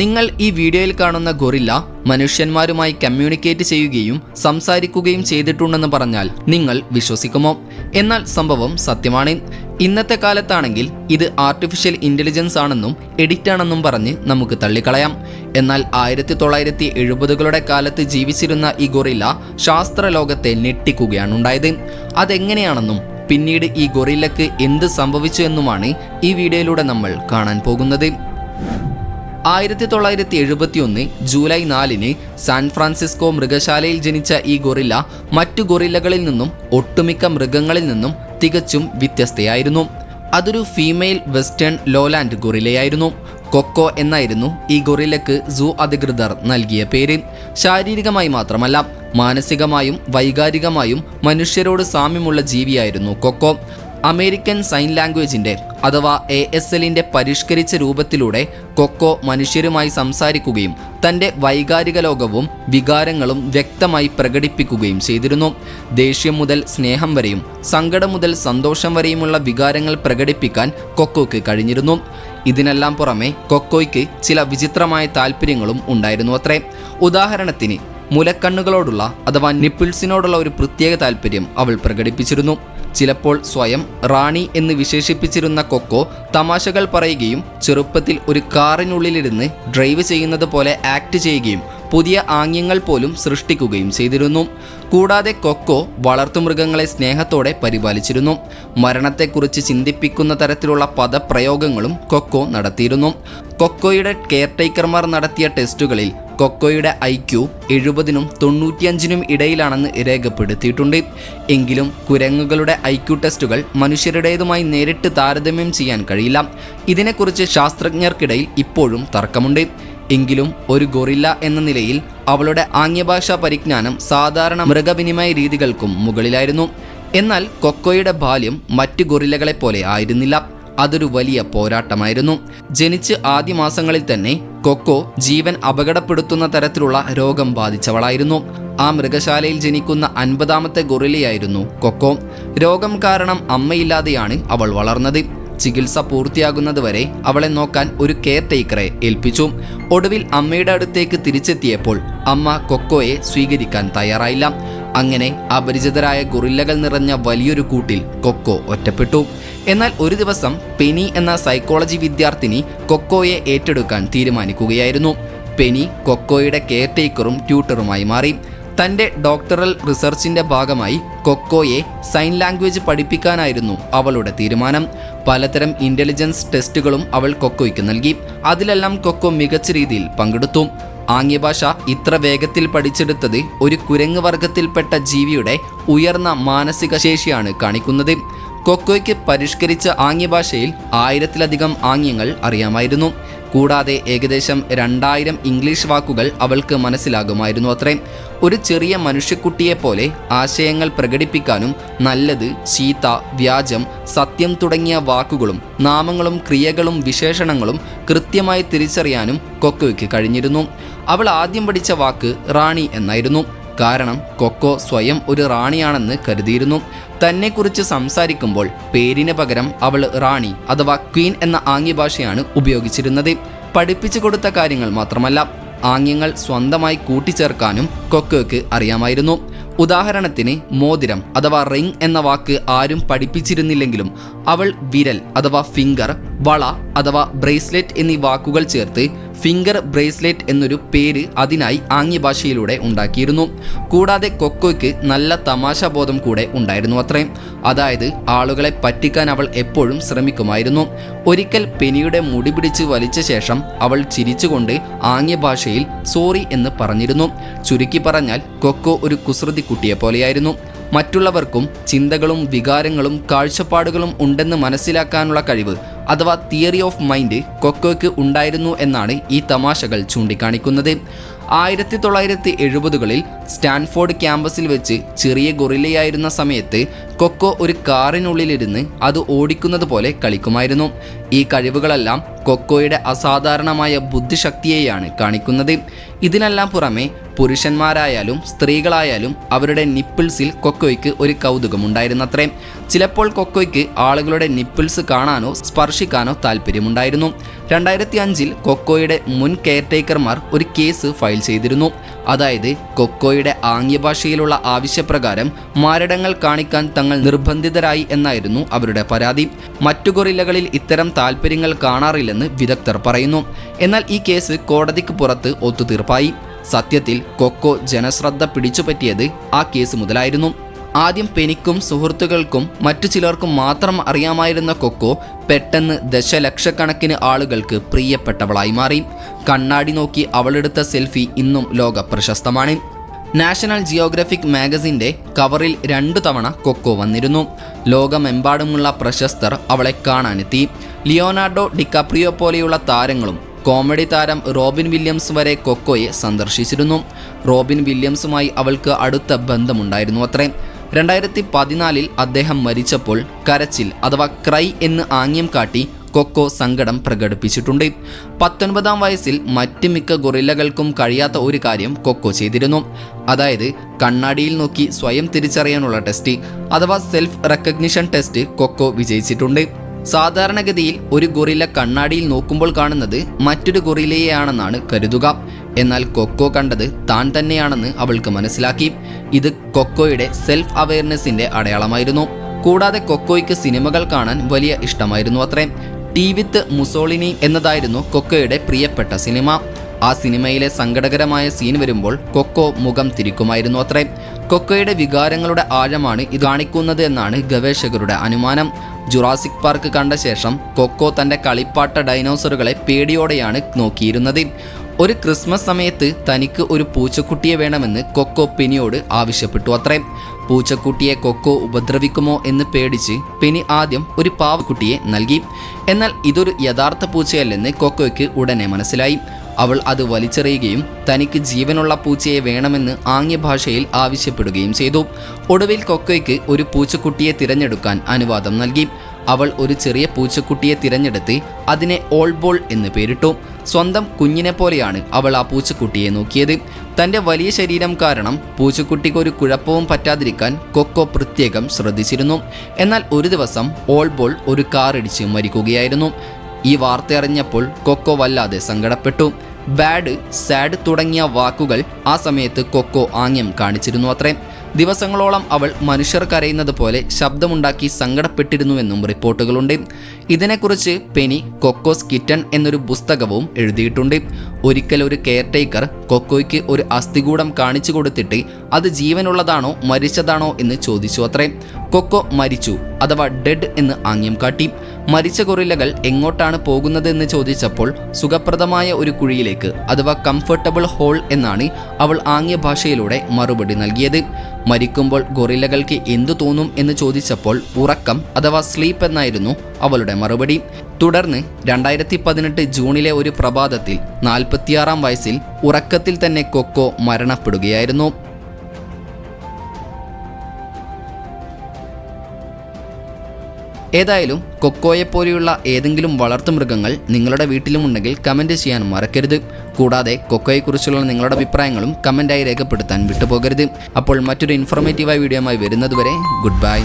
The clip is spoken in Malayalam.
നിങ്ങൾ ഈ വീഡിയോയിൽ കാണുന്ന ഗൊറില്ല മനുഷ്യന്മാരുമായി കമ്മ്യൂണിക്കേറ്റ് ചെയ്യുകയും സംസാരിക്കുകയും ചെയ്തിട്ടുണ്ടെന്ന് പറഞ്ഞാൽ നിങ്ങൾ വിശ്വസിക്കുമോ? എന്നാൽ സംഭവം സത്യമാണ്. ഇന്നത്തെ കാലത്താണെങ്കിൽ ഇത് ആർട്ടിഫിഷ്യൽ ഇൻ്റലിജൻസ് ആണെന്നും എഡിറ്റാണെന്നും പറഞ്ഞ് നമുക്ക് തള്ളിക്കളയാം. എന്നാൽ 1970കളുടെ കാലത്ത് ജീവിച്ചിരുന്ന ഈ ഗൊറില്ല ശാസ്ത്രലോകത്തെ ഞെട്ടിക്കുകയാണുണ്ടായത്. അതെങ്ങനെയാണെന്നും പിന്നീട് ഈ ഗൊറില്ലക്ക് എന്ത് സംഭവിച്ചു എന്നുമാണ് ഈ വീഡിയോയിലൂടെ നമ്മൾ കാണാൻ പോകുന്നത്. 1971 ജൂലൈ 4 സാൻ ഫ്രാൻസിസ്കോ മൃഗശാലയിൽ ജനിച്ച ഈ ഗൊറില്ല മറ്റു ഗൊറില്ലകളിൽ നിന്നും ഒട്ടുമിക്ക മൃഗങ്ങളിൽ നിന്നും തികച്ചും വ്യത്യസ്തയായിരുന്നു. അതൊരു ഫീമെയിൽ വെസ്റ്റേൺ ലോലാൻഡ് ഗൊറില്ലയായിരുന്നു. കൊക്കോ എന്നായിരുന്നു ഈ ഗൊറില്ലക്ക് സൂ അധികൃതർ നൽകിയ പേര്. ശാരീരികമായി മാത്രമല്ല, മാനസികമായും വൈകാരികമായും മനുഷ്യരോട് സാമ്യമുള്ള ജീവിയായിരുന്നു കൊക്കോ. അമേരിക്കൻ സൈൻ ലാംഗ്വേജിൻ്റെ അഥവാ ASLന്റെ പരിഷ്കരിച്ച രൂപത്തിലൂടെ കൊക്കോ മനുഷ്യരുമായി സംസാരിക്കുകയും തൻ്റെ വൈകാരിക ലോകവും വികാരങ്ങളും വ്യക്തമായി പ്രകടിപ്പിക്കുകയും ചെയ്തിരുന്നു. ദേഷ്യം മുതൽ സ്നേഹം വരെയും സങ്കടം മുതൽ സന്തോഷം വരെയുമുള്ള വികാരങ്ങൾ പ്രകടിപ്പിക്കാൻ കൊക്കോയ്ക്ക് കഴിഞ്ഞിരുന്നു. ഇതിനെല്ലാം പുറമെ കൊക്കോയ്ക്ക് ചില വിചിത്രമായ താല്പര്യങ്ങളും ഉണ്ടായിരുന്നു അത്രേ. ഉദാഹരണത്തിന് മുലക്കണ്ണുകളോടുള്ള അഥവാ നിപ്പിൾസിനോടുള്ള ഒരു പ്രത്യേക താല്പര്യം അവൾ പ്രകടിപ്പിച്ചിരുന്നു. ചിലപ്പോൾ സ്വയം റാണി എന്ന് വിശേഷിപ്പിച്ചിരുന്ന കൊക്കോ തമാശകൾ പറയുകയും ചെറുപ്പത്തിൽ ഒരു കാറിനുള്ളിലിരുന്ന് ഡ്രൈവ് ചെയ്യുന്നത് പോലെ ആക്ട് ചെയ്യുകയും പുതിയ ആംഗ്യങ്ങൾ പോലും സൃഷ്ടിക്കുകയും ചെയ്തിരുന്നു. കൂടാതെ കൊക്കോ വളർത്തുമൃഗങ്ങളെ സ്നേഹത്തോടെ പരിപാലിച്ചിരുന്നു. മരണത്തെക്കുറിച്ച് ചിന്തിപ്പിക്കുന്ന തരത്തിലുള്ള പദപ്രയോഗങ്ങളും കൊക്കോ നടത്തിയിരുന്നു. കൊക്കോയുടെ കെയർടേക്കർമാർ നടത്തിയ ടെസ്റ്റുകളിൽ കൊക്കോയുടെ IQ 70നും 95നും ഇടയിലാണെന്ന് രേഖപ്പെടുത്തിയിട്ടുണ്ട്. എങ്കിലും കുരങ്ങുകളുടെ IQ ടെസ്റ്റുകൾ മനുഷ്യരുടേതുമായി നേരിട്ട് താരതമ്യം ചെയ്യാൻ കഴിയില്ല. ഇതിനെക്കുറിച്ച് ശാസ്ത്രജ്ഞർക്കിടയിൽ ഇപ്പോഴും തർക്കമുണ്ട്. എങ്കിലും ഒരു ഗൊറില്ല എന്ന നിലയിൽ അവളുടെ ആംഗ്യഭാഷാ പരിജ്ഞാനം സാധാരണ മൃഗവിനിമയ രീതികൾക്കും മുകളിലായിരുന്നു. എന്നാൽ കൊക്കോയുടെ ബാല്യം മറ്റ് ഗൊറില്ലകളെ പോലെ ആയിരുന്നില്ല. അതൊരു വലിയ പോരാട്ടമായിരുന്നു. ജനിച്ച് ആദ്യ മാസങ്ങളിൽ തന്നെ കൊക്കോ ജീവൻ അപകടപ്പെടുത്തുന്ന തരത്തിലുള്ള രോഗം ബാധിച്ചവളായിരുന്നു. ആ മൃഗശാലയിൽ ജനിക്കുന്ന 50ാമത്തെ ഗൊറില്ലയായിരുന്നു കൊക്കോ. രോഗം കാരണം അമ്മയില്ലാതെയാണ് അവൾ വളർന്നത്. ചികിത്സ പൂർത്തിയാകുന്നതുവരെ അവളെ നോക്കാൻ ഒരു കെയർ ടേക്കറെ ഏൽപ്പിച്ചു. ഒടുവിൽ അമ്മയുടെ അടുത്തേക്ക് തിരിച്ചെത്തിയപ്പോൾ അമ്മ കൊക്കോയെ സ്വീകരിക്കാൻ തയ്യാറായില്ല. അങ്ങനെ അപരിചിതരായ ഗൊറില്ലകൾ നിറഞ്ഞ വലിയൊരു കൂട്ടിൽ കൊക്കോ ഒറ്റപ്പെട്ടു. എന്നാൽ ഒരു ദിവസം പെനി എന്ന സൈക്കോളജി വിദ്യാർത്ഥിനി കൊക്കോയെ ഏറ്റെടുക്കാൻ തീരുമാനിക്കുകയായിരുന്നു. പെനി കൊക്കോയുടെ കെയർ ടേക്കറും ട്യൂട്ടറുമായി മാറി. തൻ്റെ ഡോക്ടറൽ റിസർച്ചിൻ്റെ ഭാഗമായി കൊക്കോയെ സൈൻ ലാംഗ്വേജ് പഠിപ്പിക്കാനായിരുന്നു അവളുടെ തീരുമാനം. പലതരം ഇൻ്റലിജൻസ് ടെസ്റ്റുകളും അവൾ കൊക്കോയ്ക്ക് നൽകി. അതിലെല്ലാം കൊക്കോ മികച്ച രീതിയിൽ പങ്കെടുത്തു. ആംഗ്യഭാഷ ഇത്ര വേഗത്തിൽ പഠിച്ചെടുത്തത് ഒരു കുരങ്ങ് വർഗത്തിൽപ്പെട്ട ജീവിയുടെ ഉയർന്ന മാനസിക ശേഷിയാണ് കാണിക്കുന്നത്. കൊക്കോയ്ക്ക് പരിഷ്കരിച്ച ആംഗ്യഭാഷയിൽ 1000-ലധികം ആംഗ്യങ്ങൾ അറിയാമായിരുന്നു. കൂടാതെ ഏകദേശം 2000 ഇംഗ്ലീഷ് വാക്കുകൾ അവൾക്ക് മനസ്സിലാകുമായിരുന്നു അത്രേ. ഒരു ചെറിയ മനുഷ്യക്കുട്ടിയെപ്പോലെ ആശയങ്ങൾ പ്രകടിപ്പിക്കാനും നല്ലത്, ചീത്ത, വ്യാജം, സത്യം തുടങ്ങിയ വാക്കുകളും നാമങ്ങളും ക്രിയകളും വിശേഷണങ്ങളും കൃത്യമായി തിരിച്ചറിയാനും കൊക്കോയ്ക്ക് കഴിഞ്ഞിരുന്നു. അവൾ ആദ്യം പഠിച്ച വാക്ക് റാണി എന്നായിരുന്നു. കാരണം കൊക്കോ സ്വയം ഒരു റാണിയാണെന്ന് കരുതിയിരുന്നു. തന്നെക്കുറിച്ച് സംസാരിക്കുമ്പോൾ പേരിന് പകരം അവൾ റാണി അഥവാ ക്വീൻ എന്ന ആംഗ്യഭാഷയാണ് ഉപയോഗിച്ചിരുന്നത്. പഠിപ്പിച്ചു കൊടുത്ത കാര്യങ്ങൾ മാത്രമല്ല, ആംഗ്യങ്ങൾ സ്വന്തമായി കൂട്ടിച്ചേർക്കാനും കൊക്കോയ്ക്ക് അറിയാമായിരുന്നു. ഉദാഹരണത്തിന് മോതിരം അഥവാ റിംഗ് എന്ന വാക്ക് ആരും പഠിപ്പിച്ചിരുന്നില്ലെങ്കിലും അവൾ വിരൽ അഥവാ ഫിംഗർ, വള അഥവാ ബ്രേസ്ലെറ്റ് എന്നീ വാക്കുകൾ ചേർത്ത് ഫിംഗർ ബ്രേസ്ലെറ്റ് എന്നൊരു പേര് അതിനായി ആംഗ്യഭാഷയിലൂടെ ഉണ്ടാക്കിയിരുന്നു. കൂടാതെ കൊക്കോയ്ക്ക് നല്ല തമാശാബോധം കൂടെ ഉണ്ടായിരുന്നു അത്രേ. അതായത് ആളുകളെ പറ്റിക്കാൻ അവൾ എപ്പോഴും ശ്രമിക്കുമായിരുന്നു. ഒരിക്കൽ പെനിയുടെ മുടി പിടിച്ച് വലിച്ച ശേഷം അവൾ ചിരിച്ചുകൊണ്ട് ആംഗ്യഭാഷയിൽ സോറി എന്ന് പറഞ്ഞിരുന്നു. ചുരുക്കി പറഞ്ഞാൽ കൊക്കോ ഒരു കുസൃതി കുട്ടിയെ പോലെയായിരുന്നു. മറ്റുള്ളവർക്കും ചിന്തകളും വികാരങ്ങളും കാഴ്ചപ്പാടുകളും ഉണ്ടെന്ന് മനസ്സിലാക്കാനുള്ള കഴിവ് അഥവാ തിയറി ഓഫ് മൈൻഡ് കൊക്കോയ്ക്ക് ഉണ്ടായിരുന്നു എന്നാണ് ഈ തമാശകൾ ചൂണ്ടിക്കാണിക്കുന്നത്. 1970കളിൽ സ്റ്റാൻഫോർഡ് ക്യാമ്പസിൽ വെച്ച് ചെറിയ ഗൊറില്ലയായിരുന്ന സമയത്ത് കൊക്കോ ഒരു കാറിനുള്ളിലിരുന്ന് അത് ഓടിക്കുന്നത് പോലെ കളിക്കുമായിരുന്നു. ഈ കഴിവുകളെല്ലാം കൊക്കോയുടെ അസാധാരണമായ ബുദ്ധിശക്തിയെയാണ് കാണിക്കുന്നത്. ഇതിനെല്ലാം പുറമെ പുരുഷന്മാരായാലും സ്ത്രീകളായാലും അവരുടെ നിപ്പിൾസിൽ കൊക്കോയ്ക്ക് ഒരു കൗതുകമുണ്ടായിരുന്നത്രേ. ചിലപ്പോൾ കൊക്കോയ്ക്ക് ആളുകളുടെ നിപ്പിൾസ് കാണാനോ സ്പർശിക്കാനോ താല്പര്യമുണ്ടായിരുന്നു. 2005 കൊക്കോയുടെ മുൻ കെയർടേക്കർമാർ ഒരു കേസ് ഫയൽ ചെയ്തിരുന്നു. അതായത് കൊക്കോയുടെ ആംഗ്യഭാഷയിലുള്ള ആവശ്യപ്രകാരം മാരടങ്ങൾ കാണിക്കാൻ തങ്ങൾ നിർബന്ധിതരായി എന്നായിരുന്നു അവരുടെ പരാതി. മറ്റു ഗൊറില്ലകളിൽ ഇത്തരം താല്പര്യങ്ങൾ കാണാറില്ലെന്ന് വിദഗ്ധർ പറയുന്നു. എന്നാൽ ഈ കേസ് കോടതിക്ക് പുറത്ത് ഒത്തുതീർപ്പായി. സത്യത്തിൽ കൊക്കോ ജനശ്രദ്ധ പിടിച്ചുപറ്റിയത് ആ കേസ് മുതലായിരുന്നു. ആദ്യം പെനിക്കും സുഹൃത്തുക്കൾക്കും മറ്റു ചിലർക്കും മാത്രം അറിയാമായിരുന്ന കൊക്കോ പെട്ടെന്ന് ദശലക്ഷക്കണക്കിന് ആളുകൾക്ക് പ്രിയപ്പെട്ടവളായി മാറി. കണ്ണാടി നോക്കി അവളെടുത്ത സെൽഫി ഇന്നും ലോക പ്രശസ്തമാണ്. നാഷണൽ ജിയോഗ്രഫിക് മാഗസിൻ്റെ കവറിൽ 2 തവണ കൊക്കോ വന്നിരുന്നു. ലോകമെമ്പാടുമുള്ള പ്രശസ്തർ അവളെ കാണാനെത്തി. ലിയോനാർഡോ ഡികാപ്രിയോ പോലെയുള്ള താരങ്ങളും കോമഡി താരം റോബിൻ വില്യംസ് വരെ കൊക്കോയെ സന്ദർശിച്ചിരുന്നു. റോബിൻ വില്യംസുമായി അവൾക്ക് അടുത്ത ബന്ധമുണ്ടായിരുന്നു അത്രേ. 2014 അദ്ദേഹം മരിച്ചപ്പോൾ കരച്ചിൽ അഥവാ ക്രൈ എന്ന് ആംഗ്യം കാട്ടി കൊക്കോ സങ്കടം പ്രകടിപ്പിച്ചിട്ടുണ്ട്. 19-ാം വയസ്സിൽ മറ്റ് മിക്ക ഗൊറില്ലകൾക്കും കഴിയാത്ത ഒരു കാര്യം കൊക്കോ ചെയ്തിരുന്നു. അതായത് കണ്ണാടിയിൽ നോക്കി സ്വയം തിരിച്ചറിയാനുള്ള ടെസ്റ്റ് അഥവാ സെൽഫ് റെക്കഗ്നിഷൻ ടെസ്റ്റ് കൊക്കോ വിജയിച്ചിട്ടുണ്ട്. സാധാരണഗതിയിൽ ഒരു ഗൊറില്ല കണ്ണാടിയിൽ നോക്കുമ്പോൾ കാണുന്നത് മറ്റൊരു ഗൊറില്ലയെയാണെന്നാണ് കരുതുക. എന്നാൽ കൊക്കോ കണ്ടത് താൻ തന്നെയാണെന്ന് അവൾക്ക് മനസ്സിലാക്കി. ഇത് കൊക്കോയുടെ സെൽഫ് അവയർനെസ്സിൻ്റെ അടയാളമായിരുന്നു. കൂടാതെ കൊക്കോയ്ക്ക് സിനിമകൾ കാണാൻ വലിയ ഇഷ്ടമായിരുന്നു അത്രേ. ടീ വിത്ത് മുസോളിനി എന്നതായിരുന്നു കൊക്കോയുടെ പ്രിയപ്പെട്ട സിനിമ. ആ സിനിമയിലെ സങ്കടകരമായ സീൻ വരുമ്പോൾ കൊക്കോ മുഖം തിരിക്കുമായിരുന്നു അത്രേ. കൊക്കോയുടെ വികാരങ്ങളുടെ ആഴമാണ് ഇത് കാണിക്കുന്നത് എന്നാണ് ഗവേഷകരുടെ അനുമാനം. ജുറാസിക് പാർക്ക് കണ്ട ശേഷം കൊക്കോ തൻ്റെ കളിപ്പാട്ട ഡൈനോസറുകളെ പേടിയോടെയാണ് നോക്കിയിരുന്നത്. ഒരു ക്രിസ്മസ് സമയത്ത് തനിക്ക് ഒരു പൂച്ചക്കുട്ടിയെ വേണമെന്ന് കൊക്കോ പെനിയോട് ആവശ്യപ്പെട്ടു അത്രേ. പൂച്ചക്കുട്ടിയെ കൊക്കോ ഉപദ്രവിക്കുമോ എന്ന് പേടിച്ച് പെനി ആദ്യം ഒരു പാവക്കുട്ടിയെ നൽകി. എന്നാൽ ഇതൊരു യഥാർത്ഥ പൂച്ചയല്ലെന്ന് കൊക്കോയ്ക്ക് ഉടനെ മനസ്സിലായി. അവൾ അത് വലിച്ചെറിയുകയും തനിക്ക് ജീവനുള്ള പൂച്ചയെ വേണമെന്ന് ആംഗ്യഭാഷയിൽ ആവശ്യപ്പെടുകയും ചെയ്തു. ഒടുവിൽ കൊക്കോയ്ക്ക് ഒരു പൂച്ചക്കുട്ടിയെ തിരഞ്ഞെടുക്കാൻ അനുവാദം നൽകി. അവൾ ഒരു ചെറിയ പൂച്ചക്കുട്ടിയെ തിരഞ്ഞെടുത്ത് അതിനെ ഓൾബോൾ എന്ന് പേരിട്ടു. സ്വന്തം കുഞ്ഞിനെ പോലെയാണ് അവൾ ആ പൂച്ചക്കുട്ടിയെ നോക്കിയത്. തൻ്റെ വലിയ ശരീരം കാരണം പൂച്ചക്കുട്ടിക്ക് ഒരു കുഴപ്പവും പറ്റാതിരിക്കാൻ കൊക്കോ പ്രത്യേകം ശ്രദ്ധിച്ചിരുന്നു. എന്നാൽ ഒരു ദിവസം ഓൾബോൾ ഒരു കാറിടിച്ച് മരിക്കുകയായിരുന്നു. ഈ വാർത്തയറിഞ്ഞപ്പോൾ കൊക്കോ വല്ലാതെ സങ്കടപ്പെട്ടു. ബാഡ്, സാഡ് തുടങ്ങിയ വാക്കുകൾ ആ സമയത്ത് കൊക്കോ ആംഗ്യം കാണിച്ചിരുന്നു അത്രേ. ദിവസങ്ങളോളം അവൾ മനുഷ്യർ കരയുന്നത് പോലെ ശബ്ദമുണ്ടാക്കി സങ്കടപ്പെട്ടിരുന്നുവെന്നും റിപ്പോർട്ടുകളുണ്ട്. ഇതിനെക്കുറിച്ച് പെനി കൊക്കോസ് കിറ്റൺ എന്നൊരു പുസ്തകവും എഴുതിയിട്ടുണ്ട്. ഒരിക്കൽ ഒരു കെയർടേക്കർ കൊക്കോയ്ക്ക് ഒരു അസ്ഥികൂടം കാണിച്ചു കൊടുത്തിട്ട് അത് ജീവനുള്ളതാണോ മരിച്ചതാണോ എന്ന് ചോദിച്ചു അത്രേ. കൊക്കോ മരിച്ചു അഥവാ ഡെഡ് എന്ന് ആംഗ്യം കാട്ടി. മരിച്ച ഗൊറില്ലകൾ എങ്ങോട്ടാണ് പോകുന്നതെന്ന് ചോദിച്ചപ്പോൾ സുഖപ്രദമായ ഒരു കുഴിയിലേക്ക് അഥവാ കംഫർട്ടബിൾ ഹോൾ എന്നാണ് അവൾ ആംഗ്യഭാഷയിലൂടെ മറുപടി നൽകിയത്. മരിക്കുമ്പോൾ ഗൊറില്ലകൾക്ക് എന്തു തോന്നും എന്ന് ചോദിച്ചപ്പോൾ ഉറക്കം അഥവാ സ്ലീപ്പ് എന്നായിരുന്നു അവളുടെ മറുപടി. തുടർന്ന് 2018 ജൂണിലെ ഒരു പ്രഭാതത്തിൽ 46-ാം വയസ്സിൽ ഉറക്കത്തിൽ തന്നെ കൊക്കോ മരണപ്പെടുകയായിരുന്നു. ഏതായാലും കൊക്കോയെപ്പോലെയുള്ള ഏതെങ്കിലും വളർത്തുമൃഗങ്ങൾ നിങ്ങളുടെ വീട്ടിലുമുണ്ടെങ്കിൽ കമൻറ്റ് ചെയ്യാൻ മറക്കരുത്. കൂടാതെ കൊക്കോയെക്കുറിച്ചുള്ള നിങ്ങളുടെ അഭിപ്രായങ്ങളും കമൻറ്റായി രേഖപ്പെടുത്താൻ വിട്ടുപോകരുത്. അപ്പോൾ മറ്റൊരു ഇൻഫോർമേറ്റീവായ വീഡിയോയുമായി വരുന്നതുവരെ ഗുഡ് ബൈ.